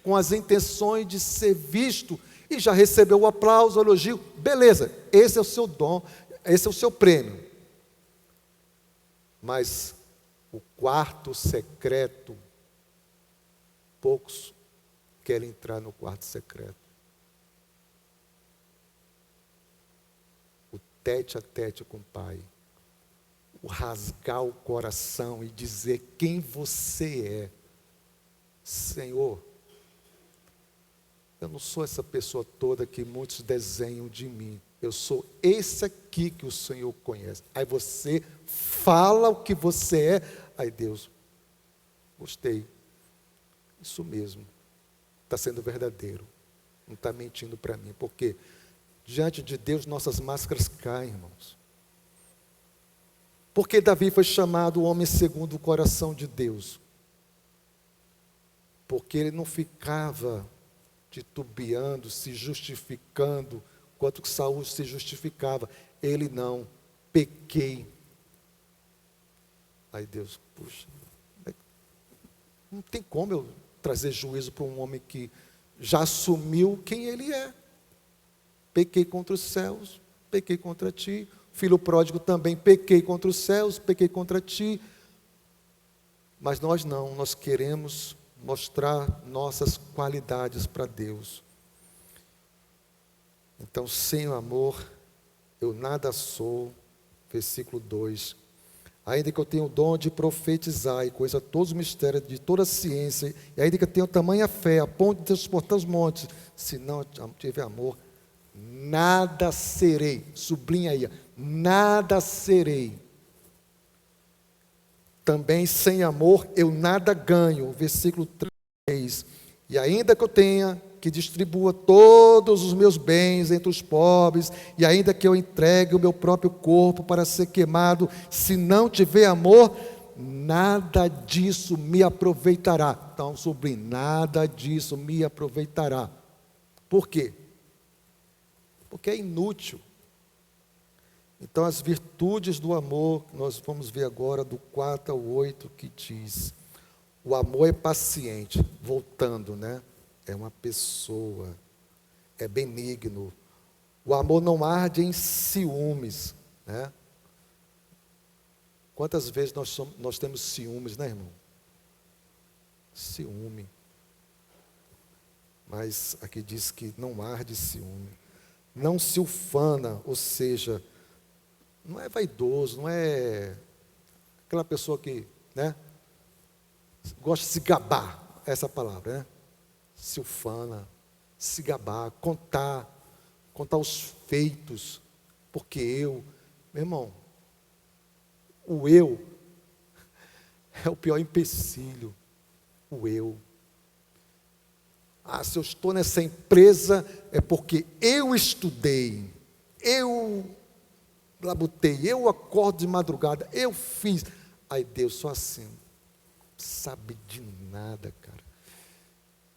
com as intenções de ser visto e já recebeu o aplauso, o elogio. Beleza, esse é o seu dom, esse é o seu prêmio. Mas o quarto secreto, poucos querem entrar no quarto secreto. O tete a tete com o Pai. O rasgar o coração e dizer quem você é. Senhor, eu não sou essa pessoa toda que muitos desenham de mim. Eu sou esse aqui que o Senhor conhece. Aí você fala o que você é. Aí Deus, gostei. Isso mesmo. Está sendo verdadeiro. Não está mentindo para mim. Porque diante de Deus nossas máscaras caem, irmãos. Porque Davi foi chamado o homem segundo o coração de Deus? Porque ele não ficava titubeando, se justificando, enquanto que Saul se justificava. Ele não, pequei. Aí Deus, puxa, não tem como eu trazer juízo para um homem que já assumiu quem ele é. Pequei contra os céus, pequei contra ti. Filho pródigo também, pequei contra os céus, pequei contra ti. Mas nós não, nós queremos mostrar nossas qualidades para Deus. Então, sem o amor, eu nada sou. Versículo 2. Ainda que eu tenha o dom de profetizar e conheça todos os mistérios de toda a ciência, e ainda que eu tenha tamanha fé, a ponto de transportar os montes, se não tiver amor, nada serei. Sublinha aí, nada serei. Também sem amor eu nada ganho. Versículo 3. E ainda que eu tenha que distribua todos os meus bens entre os pobres, e ainda que eu entregue o meu próprio corpo para ser queimado, se não tiver amor, nada disso me aproveitará. Então, sublinhe, nada disso me aproveitará. Por quê? Porque é inútil. Então, as virtudes do amor, nós vamos ver agora do 4 ao 8, que diz: o amor é paciente, voltando, né? É uma pessoa, é benigno. O amor não arde em ciúmes, né? Quantas vezes nós temos ciúmes, né, irmão? Ciúme. Mas aqui diz que não arde ciúme. Não se ufana, ou seja, não é vaidoso, não é aquela pessoa que, né, gosta de se gabar, essa palavra, né? Se ufana, se gabar, contar os feitos, porque meu irmão, o eu é o pior empecilho, o eu. Se eu estou nessa empresa é porque eu estudei, eu labutei, eu acordo de madrugada, eu fiz. Aí Deus só assim, sabe de nada, cara.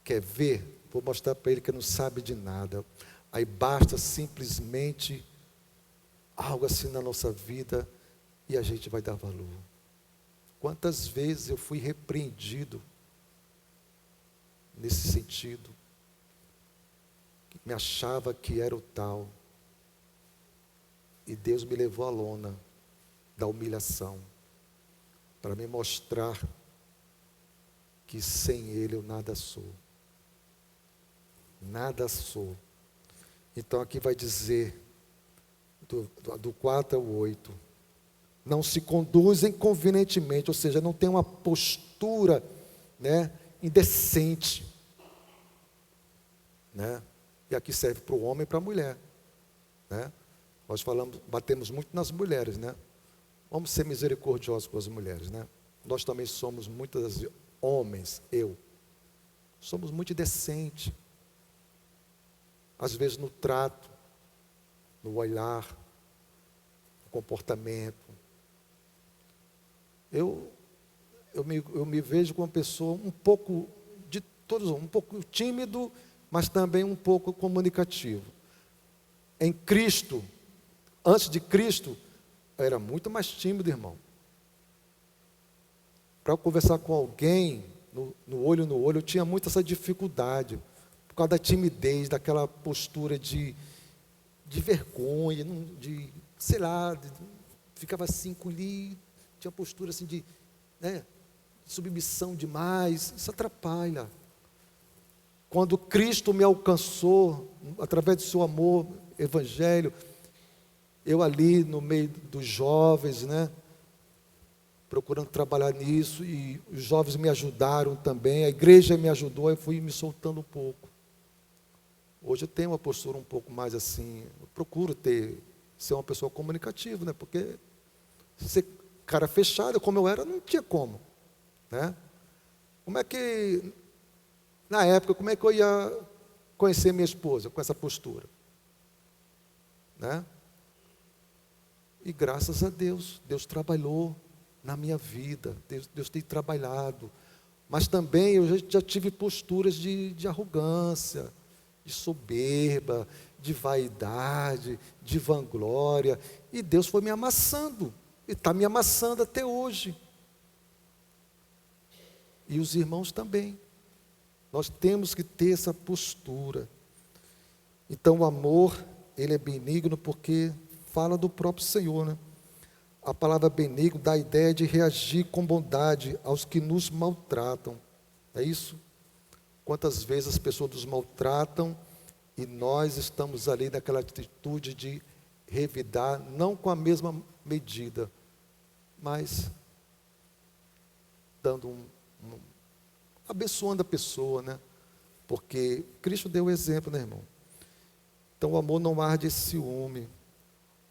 Quer ver? Vou mostrar para ele que não sabe de nada. Aí basta simplesmente algo assim na nossa vida e a gente vai dar valor. Quantas vezes eu fui repreendido nesse sentido, que me achava que era o tal, e Deus me levou à lona da humilhação, para me mostrar que sem Ele eu nada sou. Nada sou. Então aqui vai dizer, do 4 ao 8, não se conduzem convenientemente, ou seja, não tem uma postura, né, indecente, né? E aqui serve para o homem e para a mulher, né? Nós batemos muito nas mulheres, né? Vamos ser misericordiosos com as mulheres, né? Nós também somos muitas homens, somos muito indecentes, às vezes no trato, no olhar, no comportamento. Eu me vejo como uma pessoa um pouco um pouco tímido, mas também um pouco comunicativo. Em Cristo, antes de Cristo, eu era muito mais tímido, irmão. para conversar com alguém, no olho no olho, eu tinha muito essa dificuldade, por causa da timidez, daquela postura de vergonha, sei lá, ficava assim, encolhido, tinha postura assim de, né, submissão demais, isso atrapalha. Quando Cristo me alcançou, através do seu amor, evangelho, eu ali no meio dos jovens, né, procurando trabalhar nisso, e os jovens me ajudaram também, a igreja me ajudou, eu fui me soltando um pouco. Hoje eu tenho uma postura um pouco mais assim, eu procuro ser uma pessoa comunicativa, né, porque ser cara fechada, como eu era, não tinha como, né? Como é que, na época, como é que eu ia conhecer minha esposa com essa postura? Né? E graças a Deus, Deus trabalhou na minha vida, Deus tem trabalhado. Mas também eu já tive posturas de arrogância, de soberba, de vaidade, de vanglória. E Deus foi me amassando, e está me amassando até hoje. E os irmãos também. Nós temos que ter essa postura. Então o amor, ele é benigno porque fala do próprio Senhor, né? A palavra benigno dá a ideia de reagir com bondade aos que nos maltratam. É isso? Quantas vezes as pessoas nos maltratam e nós estamos ali naquela atitude de revidar, não com a mesma medida, mas dando abençoando a pessoa, né? Porque Cristo deu o exemplo, né, irmão? Então o amor não arde ciúme,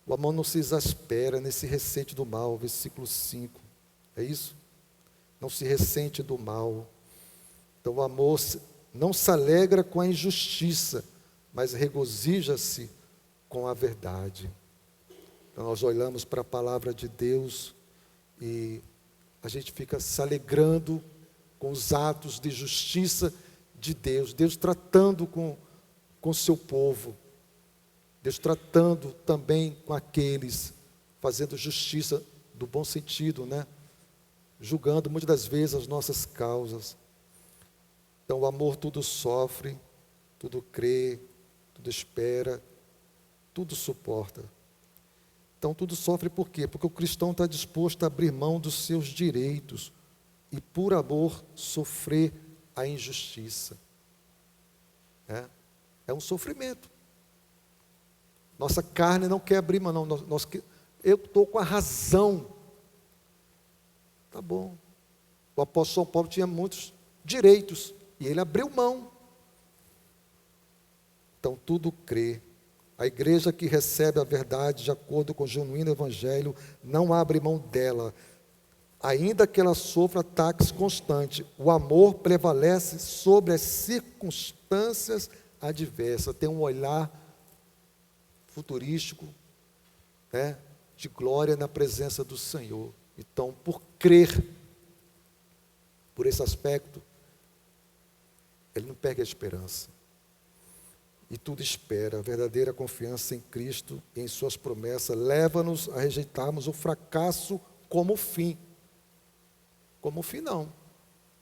o amor não se exaspera, nem se ressente do mal, versículo 5, é isso? Não se ressente do mal. Então o amor não se alegra com a injustiça, mas regozija-se com a verdade. Então nós olhamos para a palavra de Deus e a gente fica se alegrando com os atos de justiça de Deus, Deus tratando com o seu povo, Deus tratando também com aqueles, fazendo justiça do bom sentido, né? Julgando muitas das vezes as nossas causas. Então o amor tudo sofre, tudo crê, tudo espera, tudo suporta. Então tudo sofre por quê? Porque o cristão está disposto a abrir mão dos seus direitos e por amor sofrer a injustiça. É um sofrimento. Nossa carne não quer abrir mão, não. Eu estou com a razão. Tá bom. O apóstolo São Paulo tinha muitos direitos e ele abriu mão. Então tudo crê. A igreja que recebe a verdade de acordo com o genuíno evangelho não abre mão dela. Ainda que ela sofra ataques constantes, o amor prevalece sobre as circunstâncias adversas. Tem um olhar futurístico, né, de glória na presença do Senhor. Então, por crer, por esse aspecto, ele não perde a esperança. E tudo espera. A verdadeira confiança em Cristo e em suas promessas leva-nos a rejeitarmos o fracasso como fim. Como fim, não.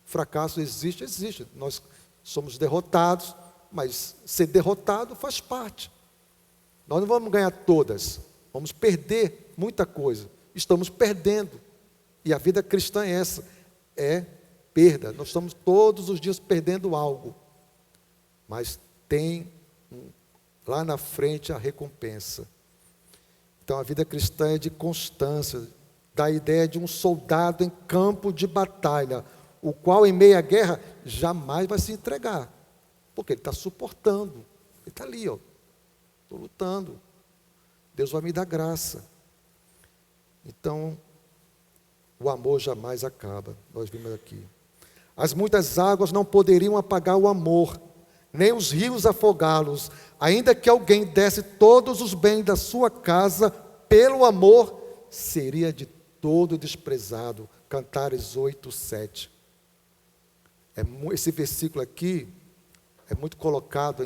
Fracasso existe. Nós somos derrotados, mas ser derrotado faz parte. Nós não vamos ganhar todas, vamos perder muita coisa. Estamos perdendo. E a vida cristã é essa, é perda. Nós estamos todos os dias perdendo algo. Mas tem lá na frente a recompensa. Então a vida cristã é de constância, dá a ideia de um soldado em campo de batalha, o qual em meio à guerra jamais vai se entregar, porque ele está suportando, ele está ali, ó, estou lutando, Deus vai me dar graça. Então, o amor jamais acaba, nós vimos aqui. As muitas águas não poderiam apagar o amor, nem os rios afogá-los, ainda que alguém desse todos os bens da sua casa, pelo amor, seria de todo desprezado. Cantares 8:7. Esse versículo aqui é muito colocado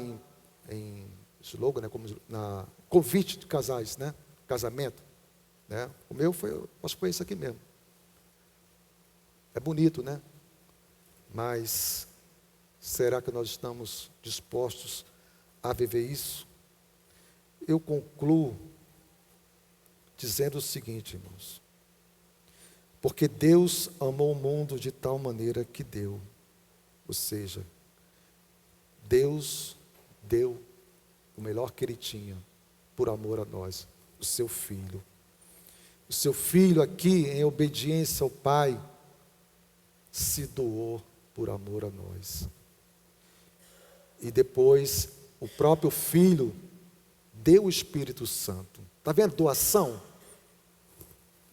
em slogan, né, como na convite de casais, né, casamento, né? O meu foi, acho que foi isso aqui mesmo. É bonito, né? Mas será que nós estamos dispostos a viver isso? Eu concluo dizendo o seguinte, irmãos. Porque Deus amou o mundo de tal maneira que deu. Ou seja, Deus deu o melhor que Ele tinha por amor a nós, o seu Filho. O seu Filho aqui, em obediência ao Pai, se doou por amor a nós. E depois, o próprio Filho deu o Espírito Santo. Está vendo? Doação.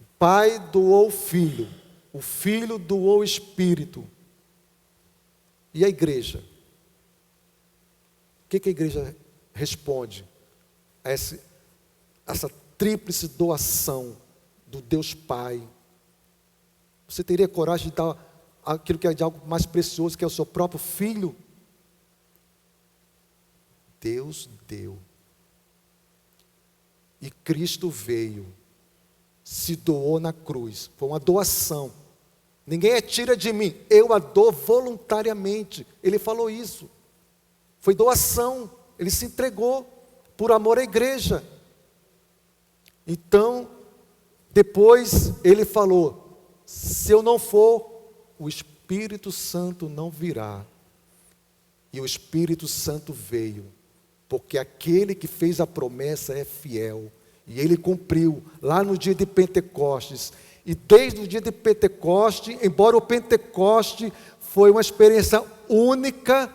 O Pai doou o Filho doou o Espírito. E a igreja? O que a igreja responde a essa tríplice doação do Deus Pai? Você teria coragem de dar aquilo que é de algo mais precioso, que é o seu próprio Filho? Deus deu. E Cristo veio, se doou na cruz. Foi uma doação. Ninguém a tira de mim, eu a dou voluntariamente. Ele falou isso. Foi doação. Ele se entregou por amor à igreja. Então, depois ele falou: se eu não for, o Espírito Santo não virá. E o Espírito Santo veio, porque aquele que fez a promessa é fiel. E ele cumpriu lá no dia de Pentecostes. E desde o dia de Pentecoste, embora o Pentecoste foi uma experiência única,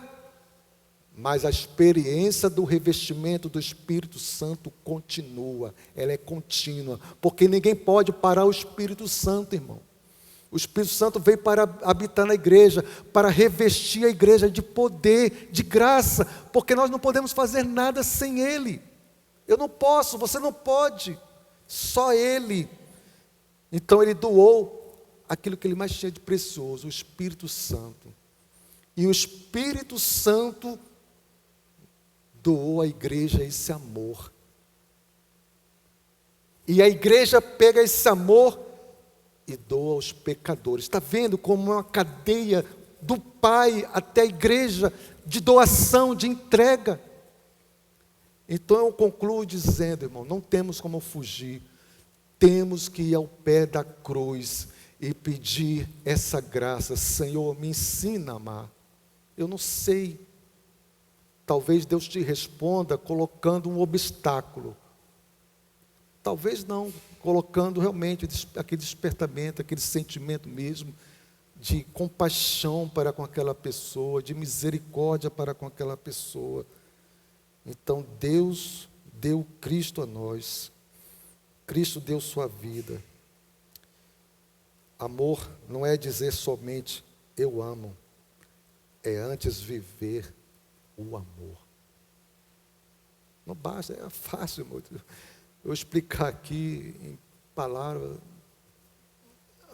mas a experiência do revestimento do Espírito Santo continua. Ela é contínua, porque ninguém pode parar o Espírito Santo, irmão. O Espírito Santo veio para habitar na igreja, para revestir a igreja de poder, de graça, porque nós não podemos fazer nada sem Ele. Eu não posso, você não pode, só Ele. Então Ele doou aquilo que Ele mais tinha de precioso, o Espírito Santo. E o Espírito Santo doou à igreja esse amor. E a igreja pega esse amor e doa aos pecadores. Está vendo como é uma cadeia do Pai até a igreja, de doação, de entrega. Então eu concluo dizendo, irmão, não temos como fugir. Temos que ir ao pé da cruz e pedir essa graça. Senhor, me ensina a amar. Eu não sei. Talvez Deus te responda colocando um obstáculo. Talvez não, colocando realmente aquele despertamento, aquele sentimento mesmo de compaixão para com aquela pessoa, de misericórdia para com aquela pessoa. Então Deus deu Cristo a nós. Cristo deu sua vida. Amor não é dizer somente eu amo, é antes viver o amor. Não basta, é fácil, irmão, eu explicar aqui em palavras.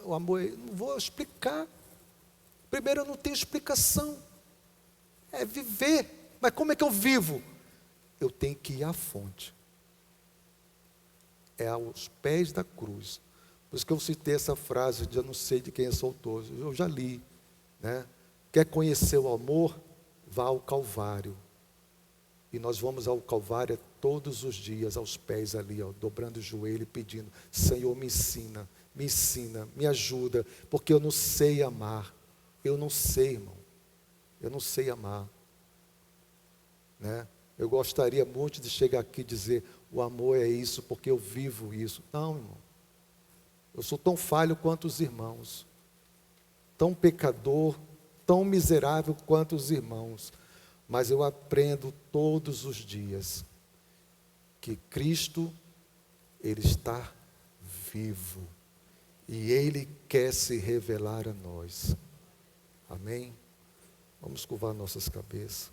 O amor, não vou explicar. Primeiro, eu não tenho explicação. É viver. Mas como é que eu vivo? Eu tenho que ir à fonte. É aos pés da cruz. Por isso que eu citei essa frase de eu não sei de quem é autor. Eu já li, né? Quer conhecer o amor? Vá ao Calvário. E nós vamos ao Calvário todos os dias, aos pés ali, ó, dobrando o joelho e pedindo: Senhor, me ensina, me ajuda, porque eu não sei amar. Eu não sei, irmão. Eu não sei amar. Né? Eu gostaria muito de chegar aqui e dizer: o amor é isso, porque eu vivo isso. Não, irmão. Eu sou tão falho quanto os irmãos. Tão pecador, tão miserável quanto os irmãos. Mas eu aprendo todos os dias que Cristo, Ele está vivo. E Ele quer se revelar a nós. Amém? Vamos curvar nossas cabeças.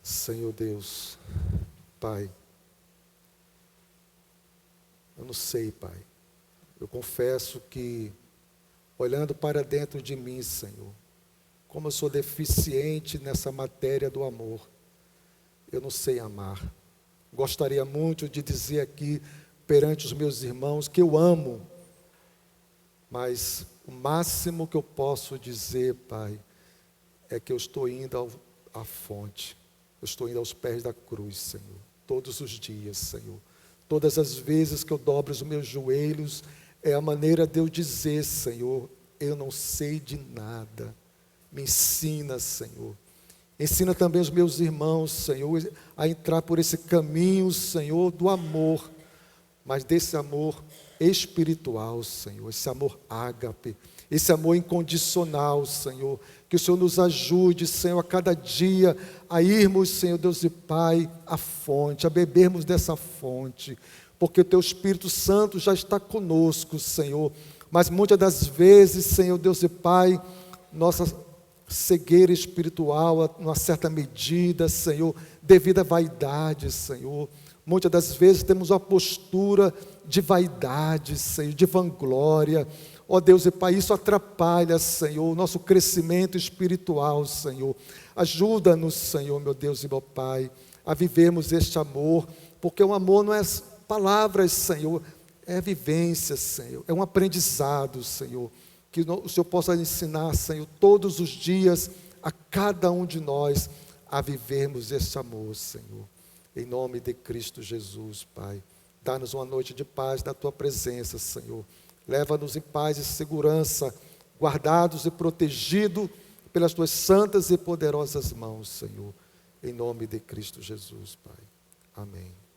Senhor Deus, Pai, eu não sei, Pai. Eu confesso que, olhando para dentro de mim, Senhor, como eu sou deficiente nessa matéria do amor, eu não sei amar. Gostaria muito de dizer aqui, perante os meus irmãos, que eu amo. Mas o máximo que eu posso dizer, Pai, é que eu estou indo à fonte. Eu estou indo aos pés da cruz, Senhor. Todos os dias, Senhor. Todas as vezes que eu dobro os meus joelhos, é a maneira de eu dizer, Senhor, eu não sei de nada. Me ensina, Senhor. Ensina também os meus irmãos, Senhor, a entrar por esse caminho, Senhor, do amor. Mas desse amor espiritual, Senhor, esse amor ágape, esse amor incondicional, Senhor, que o Senhor nos ajude, Senhor, a cada dia a irmos, Senhor Deus e Pai, à fonte, a bebermos dessa fonte, porque o Teu Espírito Santo já está conosco, Senhor, mas muitas das vezes, Senhor Deus e Pai, nossa cegueira espiritual, numa certa medida, Senhor, devido à vaidade, Senhor. Muitas das vezes temos uma postura de vaidade, Senhor, de vanglória. Ó Deus e Pai, isso atrapalha, Senhor, o nosso crescimento espiritual, Senhor. Ajuda-nos, Senhor, meu Deus e meu Pai, a vivermos este amor, porque o amor não é palavras, Senhor, é vivência, Senhor, é um aprendizado, Senhor, que o Senhor possa ensinar, Senhor, todos os dias, a cada um de nós, a vivermos este amor, Senhor. Em nome de Cristo Jesus, Pai. Dá-nos uma noite de paz na Tua presença, Senhor. Leva-nos em paz e segurança, guardados e protegidos pelas Tuas santas e poderosas mãos, Senhor. Em nome de Cristo Jesus, Pai. Amém.